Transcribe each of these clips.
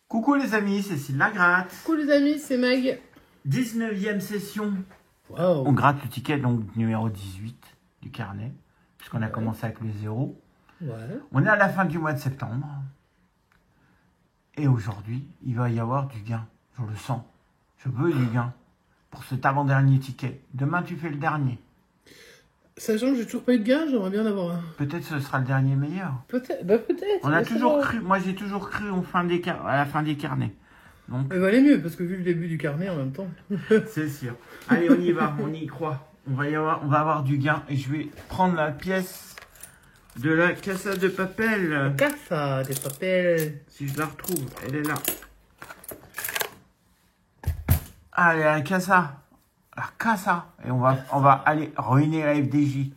Coucou les amis, c'est Cécile Lagratte. Coucou les amis, c'est Mag. 19e session. Wow. On gratte le ticket donc numéro 18 du carnet, puisqu'on a commencé avec les 0. Ouais. On est à la fin du mois de septembre. Et aujourd'hui, il va y avoir du gain. Je le sens. Je veux du gain pour cet avant-dernier ticket. Demain, tu fais le dernier. Sachant que j'ai toujours pas eu de gain, j'aimerais bien en avoir un. Peut-être ce sera le dernier meilleur. Peut-être, bah peut-être. On a toujours cru, moi j'ai toujours cru à la fin des carnets. Donc, Il valait mieux, parce que vu le début du carnet en même temps. c'est sûr. Allez, on y va, on y croit. On va avoir du gain. Et je vais prendre la pièce de la Casa de Papel. Casa des papels. Si je la retrouve, elle est là. Allez, la Casa. La Casa. Et on va aller ruiner la FDJ.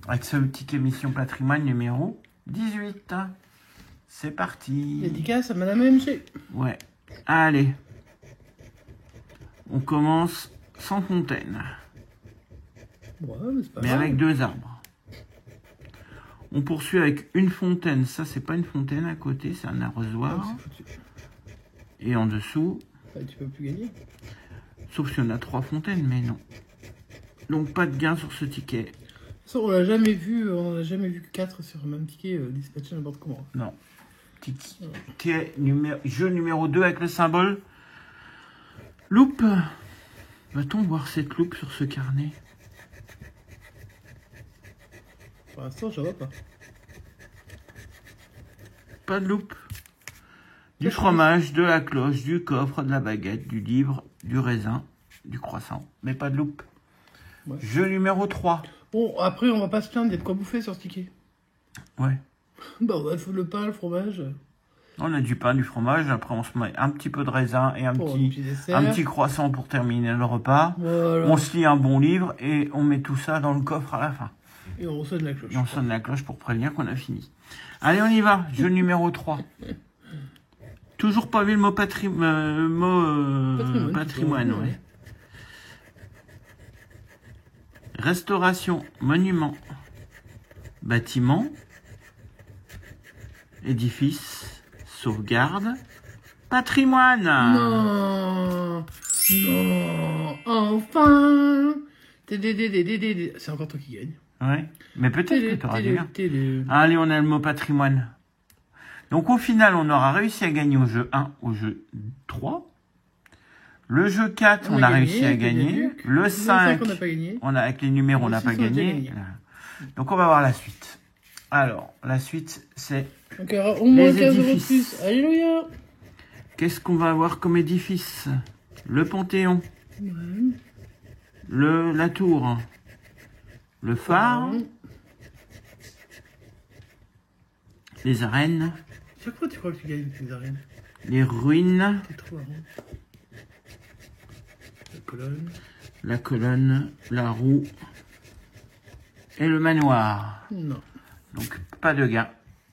Avec ce petit émission patrimoine numéro 18. C'est parti. Dédicace à Madame MC. Ouais. Allez. On commence sans fontaine. Ouais, mais c'est pas Mais grave. avec 2 arbres. On poursuit avec une fontaine. Ça, c'est pas une fontaine à côté, c'est un arrosoir. Ah, c'est foutu. Et en dessous, Ah, tu peux plus gagner. sauf si on a 3 fontaines, mais non. Donc pas de gain sur ce ticket. De toute façon, on l'a jamais vu 4 sur le même ticket dispatché n'importe comment. Non. Ticket jeu numéro 2 avec le symbole loupe. Va-t-on voir cette loupe sur ce carnet? Pour l'instant, je vois pas. Pas de loupe. Du fromage, de la cloche, du coffre, de la baguette, du livre, du raisin, du croissant. Mais pas de loupe. Ouais. Jeu numéro 3. Bon, après, on va pas se plaindre, il y a de quoi bouffer sur ce ticket. Ouais. Bah, on a le pain, le fromage. On a du pain, du fromage. Après, on se met un petit peu de raisin et un petit croissant pour terminer le repas. Voilà. On se lit un bon livre et on met tout ça dans le coffre à la fin. Et on sonne la cloche. Et on sonne la cloche pour prévenir qu'on a fini. Allez, on y va. Jeu numéro 3. Toujours pas vu le mot patrimoine, ouais. Restauration, monument, bâtiment, édifice, sauvegarde, patrimoine. Non, non, enfin. C'est encore toi qui gagne. Ouais, mais peut-être que tu auras du gain. Allez, on a le mot patrimoine. Donc au final, on aura réussi à gagner au jeu 1, au jeu 3. Le jeu 4, on a réussi à gagner. Le 5, on n'a pas gagné. Avec les numéros, on n'a pas gagné. Donc on va voir la suite. Alors, la suite, c'est Donc au moins les 15 € de édifices. plus. Alléluia. Qu'est-ce qu'on va avoir comme édifice? Le Panthéon, Ouais. la tour, le phare, Ouais. les arènes, Chaque fois, tu crois que tu gagnes les arènes. les ruines, T'es trop marrant. la colonne, la roue et le manoir. Non. Donc, pas de gain.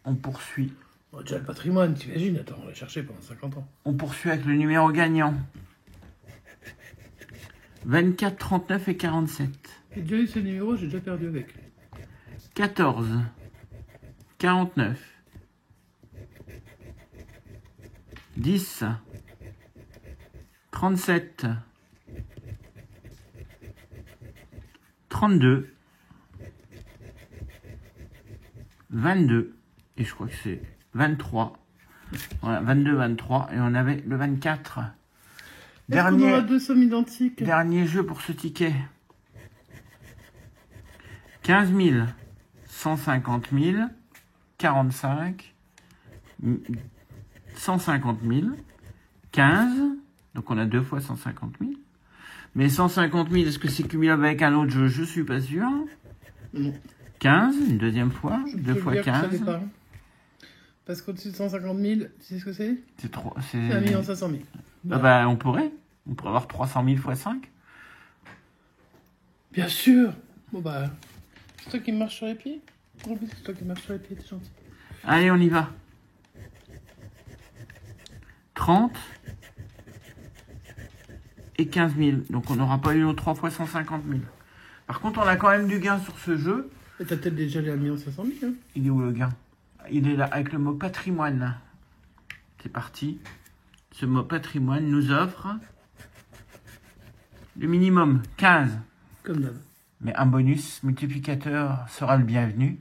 On poursuit. Bon, déjà, le patrimoine, t'imagines. Attends, on va chercher pendant 50 ans. On poursuit avec le numéro gagnant. 24, 39 et 47. J'ai déjà eu ce numéro, j'ai déjà perdu avec. 14, 49, 10, 37, 32, 22, et je crois que c'est 23. Voilà, 22, 23, et on avait le 24. Est-ce qu'on aura 2 sommes identiques? Dernier jeu pour ce ticket. 15 000, 150 000, 45, 150 000, 15, donc on a 2 fois 150 000. Mais 150 000, est-ce que c'est cumulable avec un autre jeu? Je suis pas sûr. Non. 15, une deuxième fois, Je 2 peux fois dire que ça 15. dépend. Parce qu'au-dessus de 150 000, tu sais ce que c'est? C'est 3. C'est 1 500 000. Ah bah, on pourrait avoir 300 000 fois 5. Bien sûr. Bon bah, c'est toi qui me marche sur les pieds? En plus, c'est toi qui marche sur les pieds, t'es gentil. Allez, on y va. 30, et 15 000. Donc on n'aura pas eu nos 3 fois 150 000. Par contre, on a quand même du gain sur ce jeu. Et t'as peut-être déjà les 1 500 000. Hein. Il est où le gain? Il est là avec le mot patrimoine. C'est parti. Ce mot patrimoine nous offre le minimum 15. Comme d'hab. Mais un bonus multiplicateur sera le bienvenu.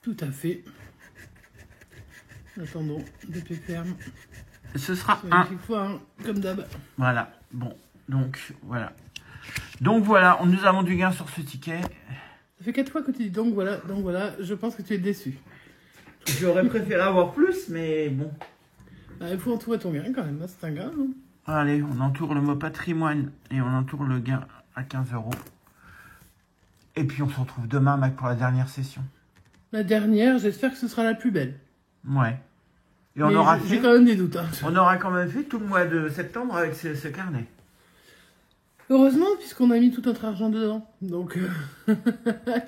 Tout à fait. Attendons, DP ferme. Ce sera un. Fois, hein, comme d'hab. Voilà. Bon. Donc, voilà. Donc, voilà. Nous avons du gain sur ce ticket. Ça fait 4 fois que tu dis donc voilà, je pense que tu es déçu. J'aurais préféré avoir plus, mais bon. Ah, il faut entourer ton gain quand même, hein, c'est un gain. Hein. Allez, on entoure le mot patrimoine et on entoure le gain à 15 €. Et puis on se retrouve demain, Mac, pour la dernière session. La dernière, j'espère que ce sera la plus belle. Ouais. Et on mais aura j'ai quand même des doutes. Hein. On aura quand même fait tout le mois de septembre avec ce carnet. Heureusement, puisqu'on a mis tout notre argent dedans. Donc,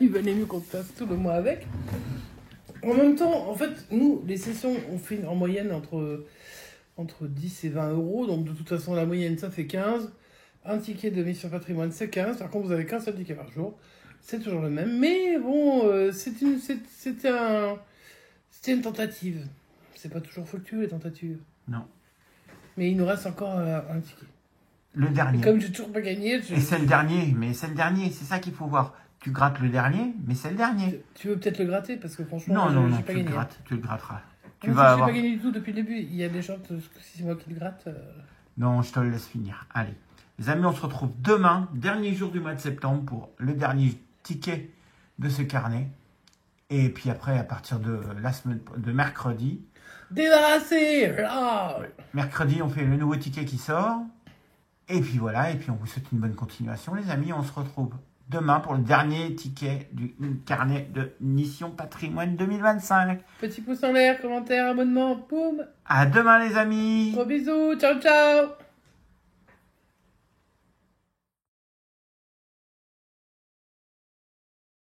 il valait mieux qu'on fasse tout le mois avec. En même temps, en fait, nous, les sessions, on fait en moyenne entre 10 et 20 €. Donc, de toute façon, la moyenne, ça fait 15. Un ticket de mission patrimoine, c'est 15. Par contre, vous avez qu'un seul ticket par jour. C'est toujours le même. Mais bon, c'était une tentative. C'est pas toujours fructueux, les tentatives. Non. Mais il nous reste encore un ticket. Le dernier. Et comme j'ai toujours pas gagné... Et c'est le dernier, mais c'est le dernier. C'est ça qu'il faut voir. Tu grattes le dernier, mais c'est le dernier. Tu veux peut-être le gratter, parce que franchement, non, j'ai pas gagné. Tu le gratteras. Tu vas avoir... Je n'ai pas gagné du tout depuis le début. Il y a des gens, si c'est moi qui le gratte... Non, je te le laisse finir. Allez. Les amis, on se retrouve demain, dernier jour du mois de septembre, pour le dernier ticket de ce carnet. Et puis après, à partir de la semaine de mercredi... Débarrassé là. Mercredi, on fait le nouveau ticket qui sort. Et puis voilà, et puis on vous souhaite une bonne continuation, les amis. On se retrouve demain pour le dernier ticket du carnet de Mission Patrimoine 2025. Petit pouce en l'air, commentaire, abonnement, boum. À demain, les amis. Gros bisous, ciao ciao.